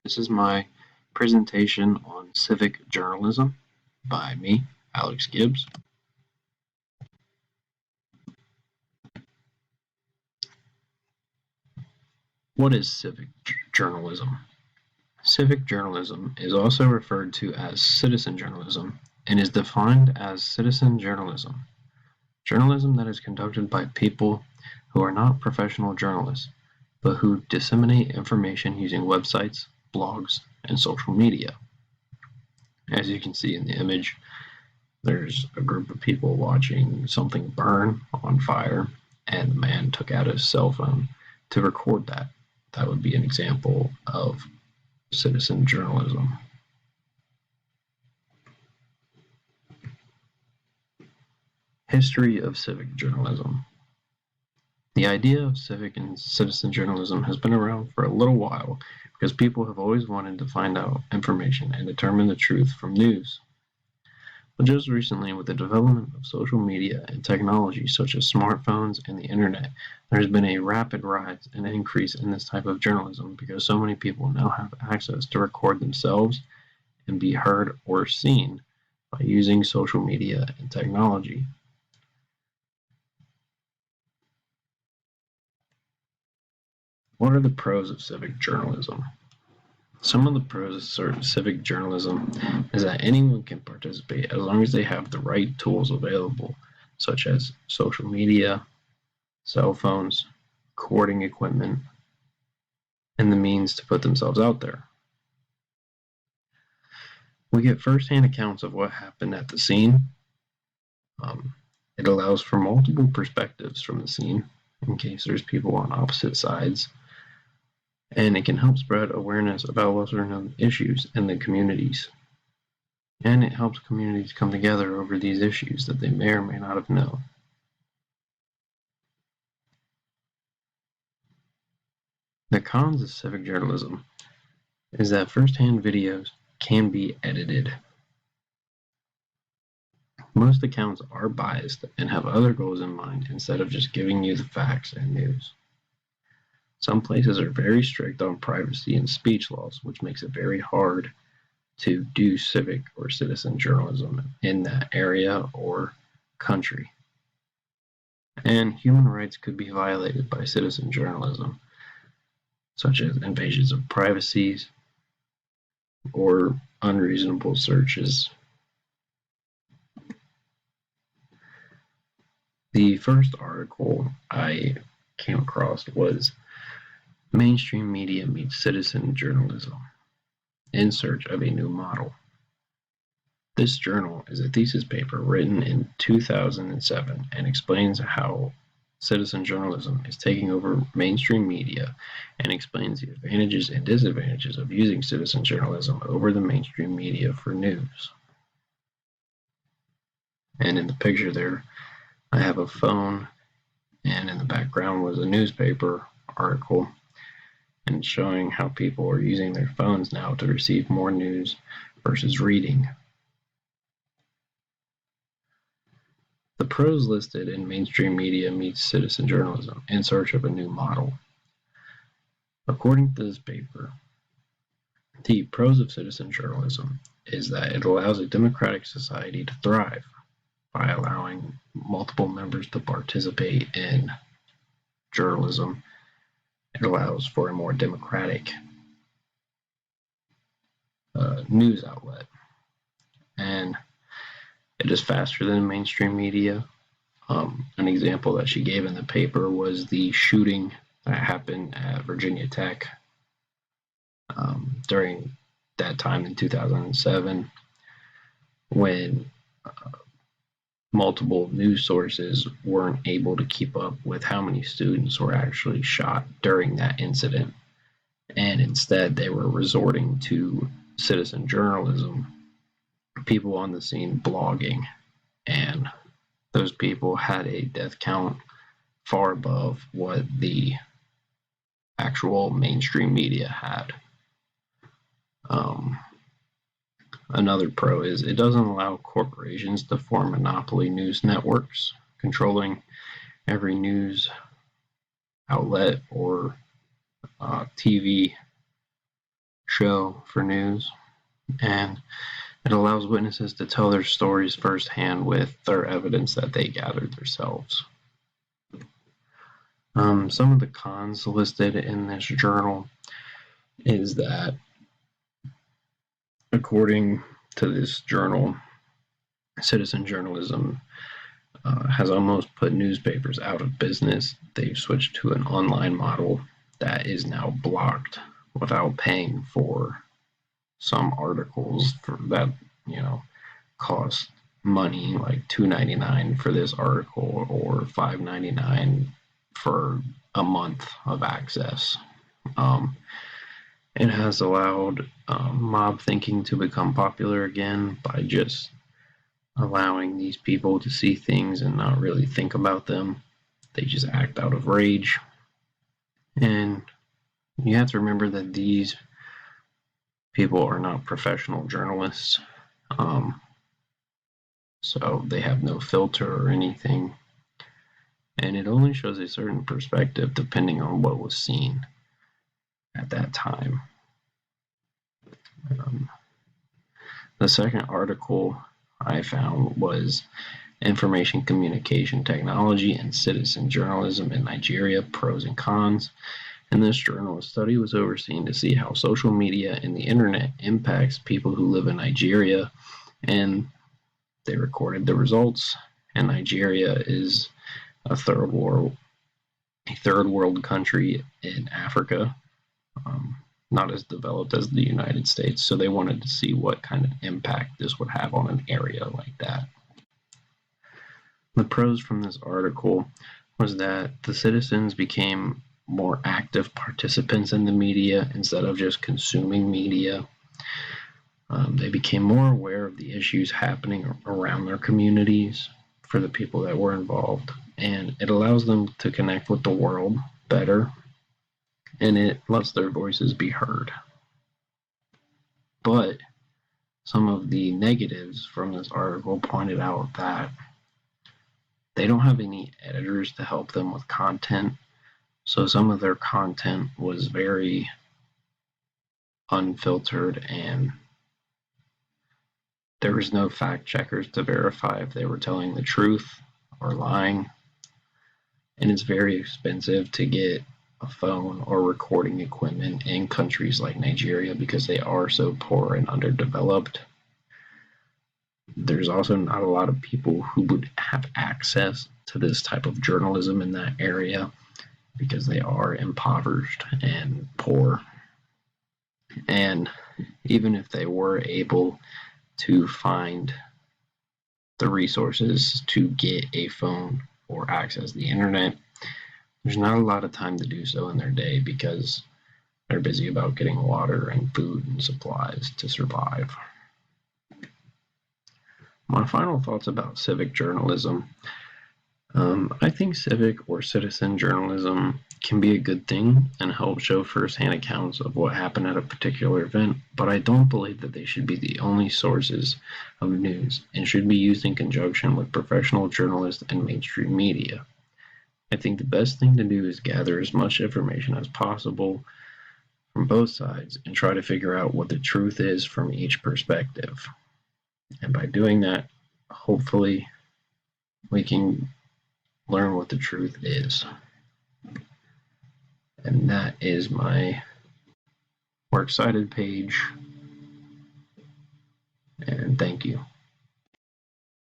This is my presentation on civic journalism by me, Alex Gibbs. What is civic journalism? Civic journalism is also referred to as citizen journalism and is defined as citizen journalism. Journalism that is conducted by people who are not professional journalists, but who disseminate information using websites, blogs, and social media. As you can see in the image, there's a group of people watching something burn on fire, and the man took out his cell phone to record that. That would be an example of citizen journalism. History of civic journalism. The idea of civic and citizen journalism has been around for a little while because people have always wanted to find out information and determine the truth from news. But just recently, with the development of social media and technology such as smartphones and the internet, there has been a rapid rise and increase in this type of journalism because so many people now have access to record themselves and be heard or seen by using social media and technology. What are the pros of civic journalism? Some of the pros of civic journalism is that anyone can participate as long as they have the right tools available, such as social media, cell phones, recording equipment, and the means to put themselves out there. We get first-hand accounts of what happened at the scene. It allows for multiple perspectives from the scene in case there's people on opposite sides. And it can help spread awareness about lesser-known issues in the communities. And it helps communities come together over these issues that they may or may not have known. The cons of civic journalism is that first-hand videos can be edited. Most accounts are biased and have other goals in mind instead of just giving you the facts and news. Some places are very strict on privacy and speech laws, which makes it very hard to do civic or citizen journalism in that area or country. And human rights could be violated by citizen journalism, such as invasions of privacy or unreasonable searches. The first article I came across was Mainstream Media Meets Citizen Journalism, in Search of a New Model. This journal is a thesis paper written in 2007 and explains how citizen journalism is taking over mainstream media and explains the advantages and disadvantages of using citizen journalism over the mainstream media for news. And in the picture there, I have a phone, and in the background was a newspaper article, and showing how people are using their phones now to receive more news versus reading. The pros listed in Mainstream Media Meets Citizen Journalism, in Search of a New Model. According to this paper, the pros of citizen journalism is that it allows a democratic society to thrive by allowing multiple members to participate in journalism. It allows for a more democratic news outlet, and it is faster than mainstream media. An example that she gave in the paper was the shooting that happened at Virginia Tech during that time in 2007, when multiple news sources weren't able to keep up with how many students were actually shot during that incident, and instead they were resorting to citizen journalism, people on the scene blogging, and those people had a death count far above what the actual mainstream media had. Another pro is it doesn't allow corporations to form monopoly news networks, controlling every news outlet or TV show for news, and it allows witnesses to tell their stories firsthand with their evidence that they gathered themselves. Some of the cons listed in this journal is that, according to this journal, citizen journalism has almost put newspapers out of business. They've switched to an online model that is now blocked without paying for some articles that cost money, like $2.99 for this article or $5.99 for a month of access. It has allowed mob thinking to become popular again by just allowing these people to see things and not really think about them. They just act out of rage. And you have to remember that these people are not professional journalists. So they have no filter or anything. And it only shows a certain perspective depending on what was seen at that time. The second article I found was Information Communication Technology and Citizen Journalism in Nigeria, Pros and Cons. In this journal, a study was overseen to see how social media and the internet impacts people who live in Nigeria, and they recorded the results. And Nigeria is a third world country in Africa, not as developed as the United States, so they wanted to see what kind of impact this would have on an area like that. The pros from this article was that the citizens became more active participants in the media instead of just consuming media. They became more aware of the issues happening around their communities for the people that were involved, and it allows them to connect with the world better, and it lets their voices be heard. But some of the negatives from this article pointed out that they don't have any editors to help them with content, so some of their content was very unfiltered, and there was no fact checkers to verify if they were telling the truth or lying. And it's very expensive to get a phone or recording equipment in countries like Nigeria because they are so poor and underdeveloped. There's also not a lot of people who would have access to this type of journalism in that area because they are impoverished and poor. And even if they were able to find the resources to get a phone or access the internet, there's not a lot of time to do so in their day because they're busy about getting water and food and supplies to survive. My final thoughts about civic journalism. I think civic or citizen journalism can be a good thing and help show firsthand accounts of what happened at a particular event, but I don't believe that they should be the only sources of news and should be used in conjunction with professional journalists and mainstream media. I think the best thing to do is gather as much information as possible from both sides and try to figure out what the truth is from each perspective. And by doing that, hopefully we can learn what the truth is. And that is my Works Cited page. And thank you.